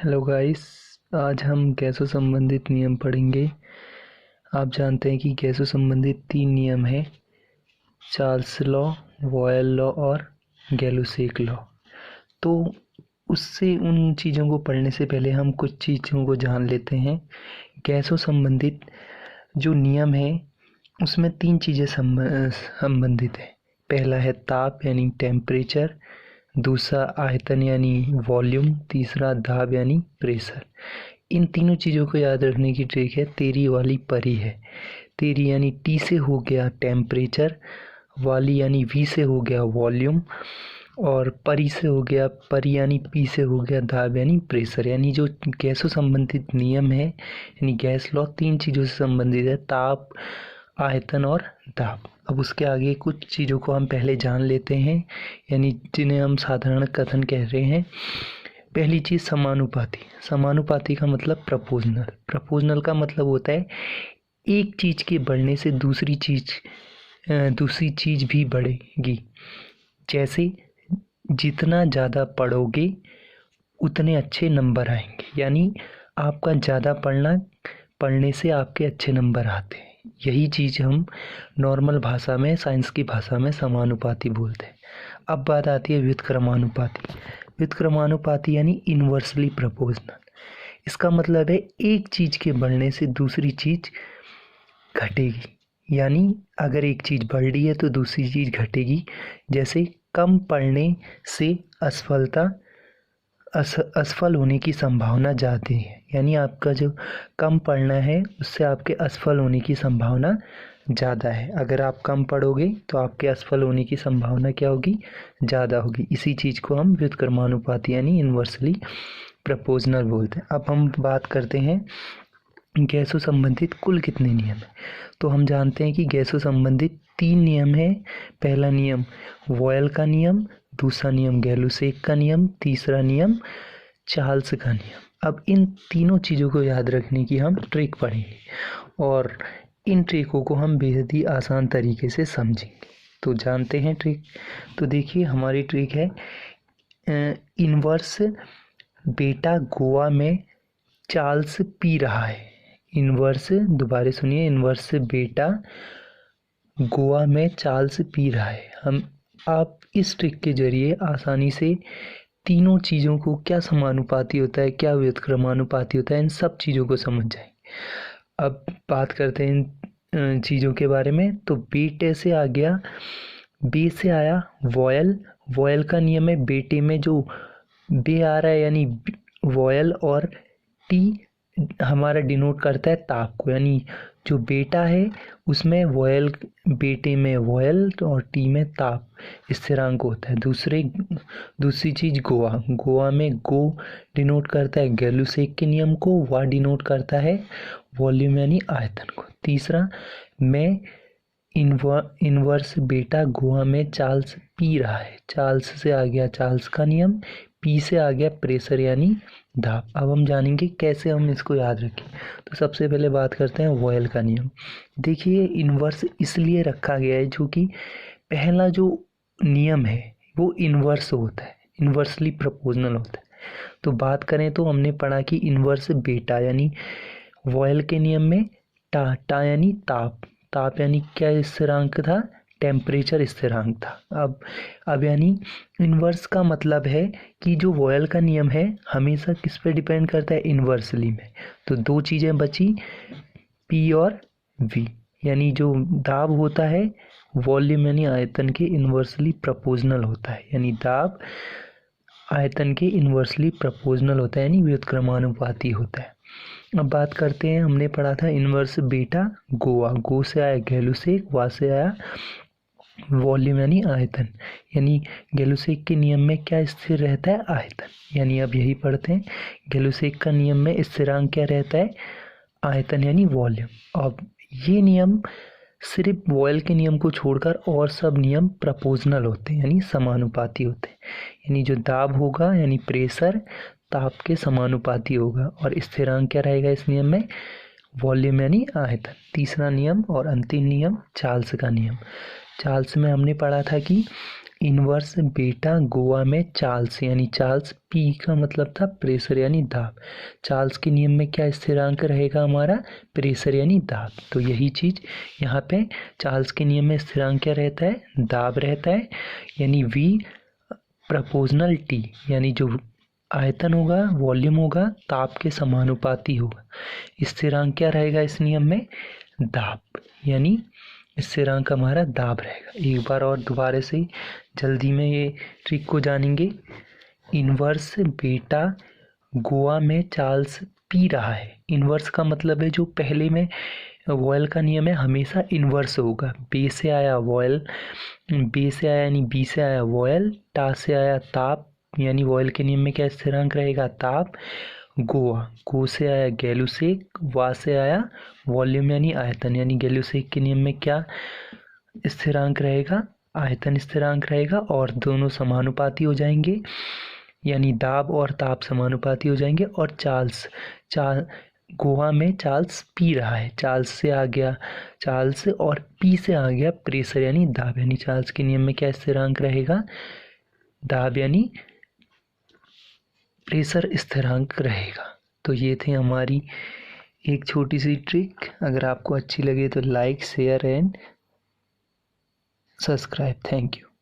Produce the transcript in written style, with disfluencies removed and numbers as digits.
Hello guys. आज हम गैसों संबंधित नियम पढ़ेंगे। आप जानते हैं कि गैसों संबंधित 3 नियम हैं, चार्ल्स लॉ, बॉयल लॉ और गैलुसेक लॉ। तो उससे उन चीज़ों को पढ़ने से पहले हम कुछ चीज़ों को जान लेते हैं। गैसों संबंधित जो नियम है उसमें 3 चीज़ें संबंधित है। पहला है ताप यानी टेम्परेचर, दूसरा आयतन यानी वॉल्यूम, तीसरा दाब यानी प्रेशर। इन तीनों चीज़ों को याद रखने की ट्रिक है तेरी वाली परी है। तेरी यानी टी से हो गया टेम्परेचर, वाली यानी वी से हो गया वॉल्यूम और परी से हो गया परी यानी पी से हो गया दाब यानी प्रेशर। यानी जो गैसों संबंधित नियम है यानी गैस लॉ 3 चीज़ों से संबंधित है, ताप, आयतन और दाब। अब उसके आगे कुछ चीज़ों को हम पहले जान लेते हैं, यानी जिन्हें हम साधारण कथन कह रहे हैं। पहली चीज़ समानुपाती। समानुपाती का मतलब प्रपोजनल। प्रपोजनल का मतलब होता है एक चीज़ के बढ़ने से दूसरी चीज़ भी बढ़ेगी। जैसे जितना ज़्यादा पढ़ोगे उतने अच्छे नंबर आएंगे, यानी आपका ज़्यादा पढ़ने से आपके अच्छे नंबर आते हैं। यही चीज़ हम नॉर्मल भाषा में, साइंस की भाषा में समानुपाती बोलते हैं। अब बात आती है व्युत्क्रमानुपाती। व्युत्क्रमानुपाती यानी इन्वर्सली प्रोपोर्शनल। इसका मतलब है एक चीज़ के बढ़ने से दूसरी चीज़ घटेगी, यानी अगर एक चीज़ बढ़ रही है तो दूसरी चीज़ घटेगी। जैसे कम पढ़ने से असफल होने की संभावना ज़्यादा है, यानी आपका जो कम पढ़ना है उससे आपके असफल होने की संभावना ज़्यादा है। अगर आप कम पढ़ोगे तो आपके असफल होने की संभावना क्या होगी? ज़्यादा होगी। इसी चीज़ को हम व्युत्क्रमानुपाती यानी इन्वर्सली प्रोपोर्शनल बोलते हैं। अब हम बात करते हैं गैसों संबंधित कुल कितने नियम हैं। तो हम जानते हैं कि गैसों संबंधित 3 नियम हैं। पहला नियम बॉयल का नियम, दूसरा नियम गैलुसेक का नियम, तीसरा नियम चार्ल्स का नियम। अब इन तीनों चीज़ों को याद रखने की हम ट्रिक पढ़ेंगे और इन ट्रिकों को हम बेहद ही आसान तरीके से समझेंगे। तो जानते हैं ट्रिक। तो देखिए हमारी ट्रिक है इन्वर्स बेटा गोवा में चार्ल्स पी रहा है। इन्वर्स, दोबारा सुनिए, इन्वर्स बेटा गोवा में चार्ल्स पी रहा है। आप इस ट्रिक के जरिए आसानी से तीनों चीज़ों को, क्या समानुपाती होता है, क्या व्युत्क्रमानुपाती होता है, इन सब चीज़ों को समझ जाएंगे। अब बात करते हैं इन चीज़ों के बारे में। तो बेटे से आ गया, बे से आया वॉयल। वॉयल का नियम है बेटे में जो बे आ रहा है यानी वॉयल, और टी हमारा डिनोट करता है ताप को, यानी जो बेटा है उसमें वॉयल, बेटे में वॉयल और टी में ताप स्थिरांक होता है। दूसरी चीज़ गोवा। गोवा में गो डिनोट करता है गैलुसेक के नियम को, वा डिनोट करता है वॉल्यूम यानी आयतन को। तीसरा में इन्वर्स बेटा गोवा में चार्ल्स पी रहा है। चार्ल्स से आ गया चार्ल्स का नियम, पी से आ गया प्रेशर यानी दाब। अब हम जानेंगे कैसे हम इसको याद रखें। तो सबसे पहले बात करते हैं वॉयल का नियम। देखिए इन्वर्स इसलिए रखा गया है जो कि पहला जो नियम है वो इन्वर्स होता है, इन्वर्सली प्रोपोर्शनल होता है। तो बात करें तो हमने पढ़ा कि इन्वर्स बेटा यानी वॉयल के नियम में टा यानी ताप, ताप यानी क्या स्थिरांक था? टेम्परेचर स्थिरांक था। अब यानी इन्वर्स का मतलब है कि जो वॉयल का नियम है हमेशा किस पे डिपेंड करता है? इन्वर्सली में। तो 2 चीज़ें बची, पी और वी, यानी जो दाब होता है वॉल्यूम यानी आयतन के इन्वर्सली प्रोपोर्शनल होता है, यानी दाब आयतन के इन्वर्सली प्रोपोर्शनल होता है, यानी व्युत्क्रमानुपाती होता है। अब बात करते हैं, हमने पढ़ा था इन्वर्स बेटा गोवा, गो से आया गैलुसेक, वा से आया वॉल्यूम यानी आयतन, यानी गैलुसेक के नियम में क्या स्थिर रहता है? आयतन। यानी अब यही पढ़ते हैं, गैलुसेक का नियम में स्थिरांक क्या रहता है? आयतन यानी वॉल्यूम। अब ये नियम सिर्फ वॉयल के नियम को छोड़कर और सब नियम प्रोपोर्शनल होते हैं, यानी समानुपाती होते हैं। यानी जो दाब होगा यानी प्रेशर ताप के समानुपाती होगा, और स्थिरांक क्या रहेगा इस नियम में? वॉल्यूम यानी आयतन। तीसरा नियम और अंतिम नियम चार्ल्स का नियम। चार्ल्स में हमने पढ़ा था कि इन्वर्स बीटा गोवा में चार्ल्स, यानी चार्ल्स पी का मतलब था प्रेशर यानी दाब। चार्ल्स के नियम में क्या स्थिरांक रहेगा हमारा? प्रेशर यानी दाब। तो यही चीज़ यहाँ पे चार्ल्स के नियम में स्थिरांक क्या रहता है? दाब रहता है, यानी V प्रोपोर्शनल T, यानी जो आयतन होगा, वॉल्यूम होगा, ताप के समानुपाती होगा। स्थिरांक क्या रहेगा इस नियम में? दाब, यानी स्थिरांक हमारा दाब रहेगा। एक बार और दोबारा से जल्दी में ये ट्रिक को जानेंगे। इन्वर्स बीटा गोवा में चार्ल्स पी रहा है। इन्वर्स का मतलब है जो पहले में वॉयल का नियम है हमेशा इन्वर्स होगा। बे से आया वॉयल, बे से आया यानी बी से आया वॉयल, टा से आया ताप, यानी वॉयल के नियम में क्या स्थिरांक रहेगा? ताप। गोवा, गो से आया गैलुसेक, वा से आया वॉल्यूम यानी आयतन, यानी गैलुसेक के नियम में क्या स्थिरांक रहेगा? आयतन स्थिरांक रहेगा, और दोनों समानुपाती हो जाएंगे, यानी दाब और ताप समानुपाती हो जाएंगे। और गोवा में चार्ल्स पी रहा है, चार्ल्स से आ गया चार्ल्स और पी से आ गया प्रेशर यानी दाब, यानी चार्ल्स के नियम में क्या स्थिरांक रहेगा? दाब यानी प्रेशर स्थिरांक रहेगा। तो ये थे हमारी एक छोटी सी ट्रिक। अगर आपको अच्छी लगे तो like, share and subscribe. Thank you.